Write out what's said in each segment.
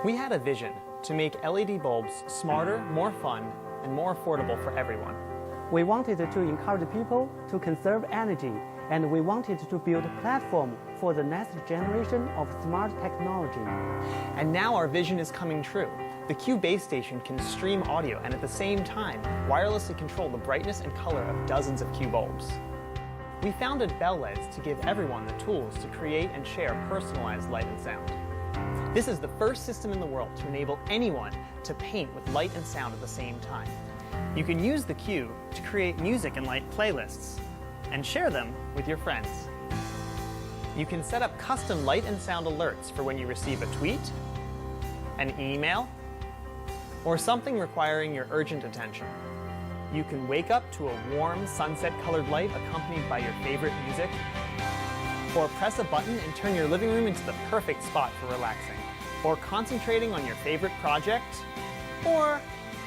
We had a vision to make LED bulbs smarter, more fun, and more affordable for everyone. We wanted to encourage people to conserve energy, and we wanted to build a platform for the next generation of smart technology. And now our vision is coming true. The Q base station can stream audio and at the same time wirelessly control the brightness and color of dozens of Q bulbs. We founded Bell LEDs to give everyone the tools to create and share personalized light and sound. This is the first system in the world to enable anyone to paint with light and sound at the same time. You can use the Q to create music and light playlists and share them with your friends. You can set up custom light and sound alerts for when you receive a tweet, an email, or something requiring your urgent attention. You can wake up to a warm sunset-colored light accompanied by your favorite music, or press a button and turn your living room into the perfect spot for relaxing, or concentrating on your favorite project, or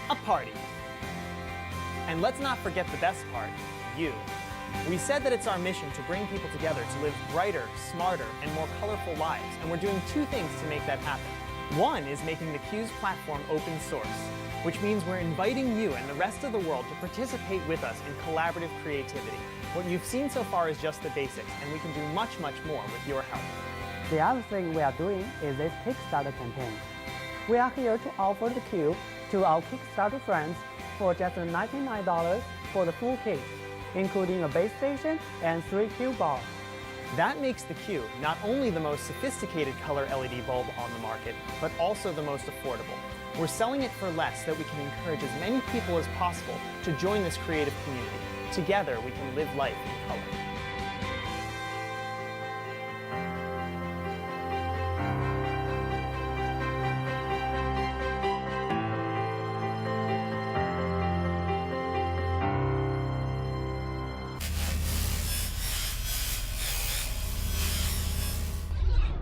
a party. And let's not forget the best part, you. We said that it's our mission to bring people together to live brighter, smarter, and more colorful lives, and we're doing two things to make that happen. One is making the Q's platform open source, which means we're inviting you and the rest of the world to participate with us in collaborative creativity. What you've seen so far is just the basics, and we can do much, much more with your help. The other thing we are doing is this Kickstarter campaign. We are here to offer the Q to our Kickstarter friends for just $99 for the full kit, including a base station and 3 Q bulbs. That makes the Q not only the most sophisticated color LED bulb on the market, but also the most affordable. We're selling it for less so that we can encourage as many people as possible to join this creative community. Together, we can live life in color.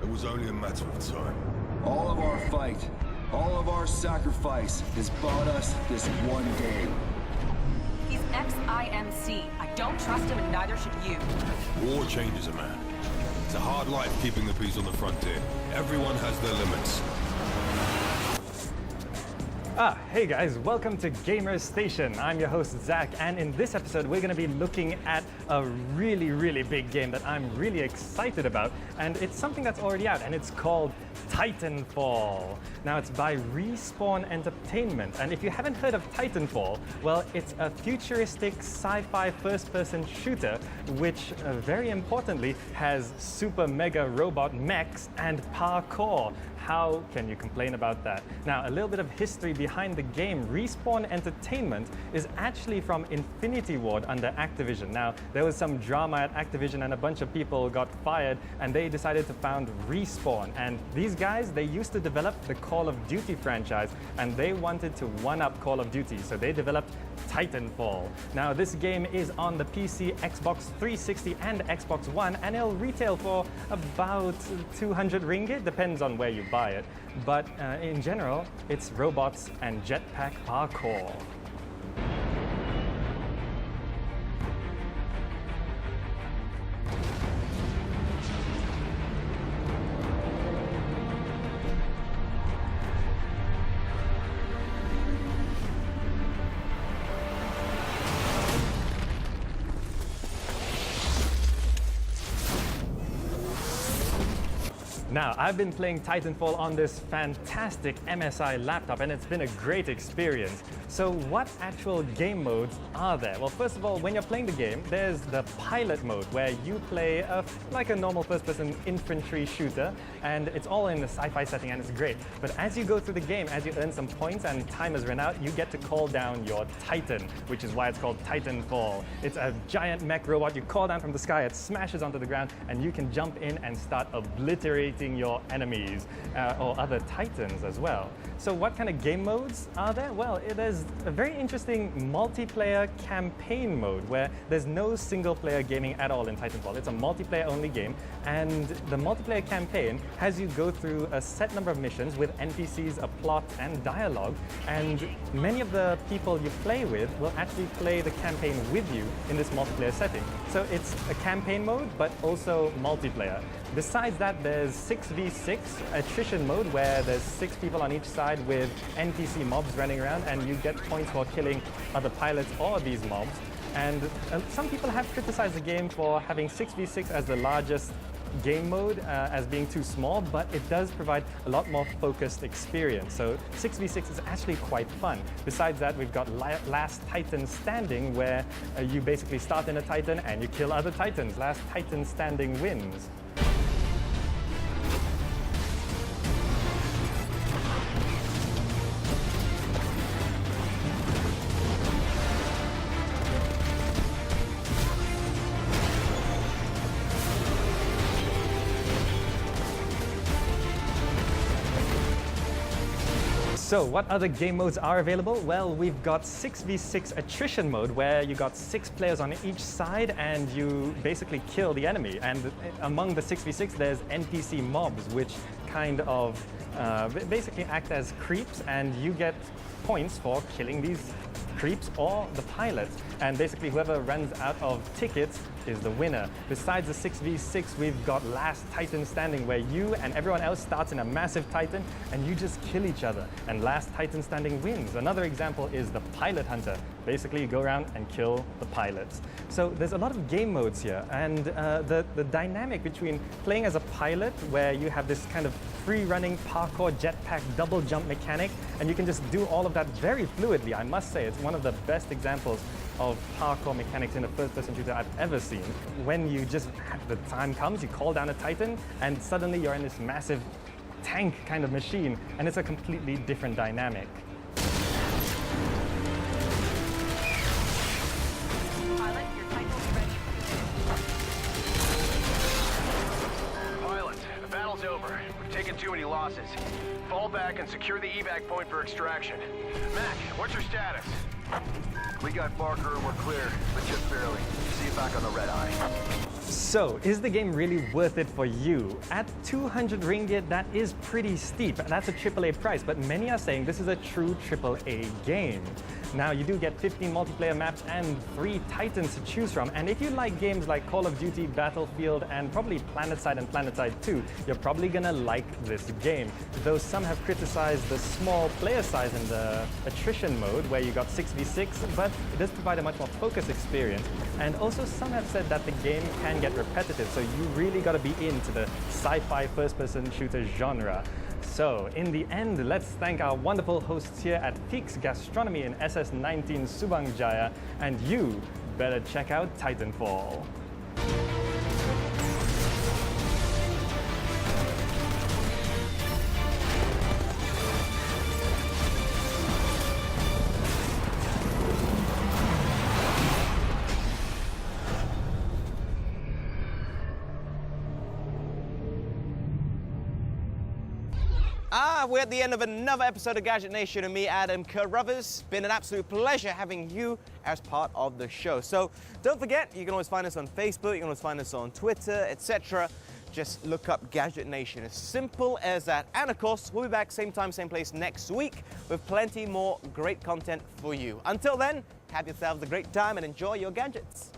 It was only a matter of time. All of our fight, all of our sacrifice has bought us this one day. He's ex-IMC. I don't trust him, and neither should you. War changes a man. It's a hard life keeping the peace on the frontier. Everyone has their limits. Hey guys, welcome to Gamer Station. I'm your host Zach, and in this episode we're going to be looking at a really big game that I'm really excited about, and it's something that's already out, and it's called Titanfall. Now it's by Respawn Entertainment, and if you haven't heard of Titanfall, well, it's a futuristic sci-fi first-person shooter which very importantly has super mega robot mechs and parkour. How can you complain about that? Now, a little bit of history behind the game. Respawn Entertainment is actually from Infinity Ward under Activision. Now, there was some drama at Activision and a bunch of people got fired, and they decided to found Respawn. And these guys, they used to develop the Call of Duty franchise, and they wanted to one-up Call of Duty, so they developed Titanfall. Now, this game is on the PC, Xbox 360, and Xbox One, and it'll retail for about 200 ringgit, depends on where you buy it. But in general, it's robots and jetpack parkour. Now, I've been playing Titanfall on this fantastic MSI laptop, and it's been a great experience. So what actual game modes are there? Well, first of all, when you're playing the game, there's the pilot mode where you play like a normal first-person infantry shooter, and it's all in a sci-fi setting, and it's great. But as you go through the game, as you earn some points and time has run out, you get to call down your Titan, which is why it's called Titanfall. It's a giant mech robot. You call down from the sky, it smashes onto the ground, and you can jump in and start obliterating your enemies or other Titans as well. So what kind of game modes are there? Well, there's has a very interesting multiplayer campaign mode where there's no single-player gaming at all in Titanfall. It's a multiplayer-only game, and the multiplayer campaign has you go through a set number of missions with NPCs, a plot, and dialogue, and many of the people you play with will actually play the campaign with you in this multiplayer setting. So it's a campaign mode, but also multiplayer. Besides that, there's 6v6 attrition mode where there's 6 people on each side with NPC mobs running around, and you get points for killing other pilots or these mobs. And some people have criticized the game for having 6v6 as the largest game mode as being too small, but it does provide a lot more focused experience. So 6v6 is actually quite fun. Besides that, we've got Last Titan Standing, where you basically start in a Titan and you kill other Titans. Last Titan Standing wins. So what other game modes are available? Well, we've got 6v6 attrition mode, where you got 6 players on each side and you basically kill the enemy. And among the 6v6, there's NPC mobs, which kind of basically act as creeps, and you get points for killing these creeps or the pilots. And basically whoever runs out of tickets is the winner. Besides the 6v6, we've got Last Titan Standing, where you and everyone else starts in a massive Titan and you just kill each other, and Last Titan Standing wins. Another example is the Pilot Hunter. Basically you go around and kill the pilots. So there's a lot of game modes here, and the dynamic between playing as a pilot, where you have this kind of free-running parkour jetpack double jump mechanic, and you can just do all of that very fluidly. I must say, it's one of the best examples of parkour mechanics in a first-person shooter I've ever seen. When you just, the time comes, you call down a Titan, and suddenly you're in this massive tank kind of machine, and it's a completely different dynamic. Pilot, your Titan's ready. Pilot, the battle's over. We've taken too many losses. Fall back and secure the evac point for extraction. Mac, what's your status? We got Barker and we're clear, but just barely. See you back on the red eye. So, is the game really worth it for you? At 200 ringgit, that is pretty steep. That's a AAA price, but many are saying this is a true AAA game. Now, you do get 15 multiplayer maps and 3 Titans to choose from, and if you like games like Call of Duty, Battlefield, and probably PlanetSide and PlanetSide 2, you're probably gonna like this game. Though some have criticized the small player size in the attrition mode, where you got 6v6, but it does provide a much more focused experience. And also some have said that the game can get repetitive, so you really gotta be into the sci-fi first-person shooter genre. So, in the end, let's thank our wonderful hosts here at Peaks Gastronomy in SS19 Subang Jaya, and you better check out Titanfall. We're at the end of another episode of Gadget Nation, and me, Adam Carruthers. Been an absolute pleasure having you as part of the show. So don't forget, you can always find us on Facebook, you can always find us on Twitter, etc. Just look up Gadget Nation. As simple as that. And of course, we'll be back same time, same place next week with plenty more great content for you. Until then, have yourselves a great time and enjoy your gadgets.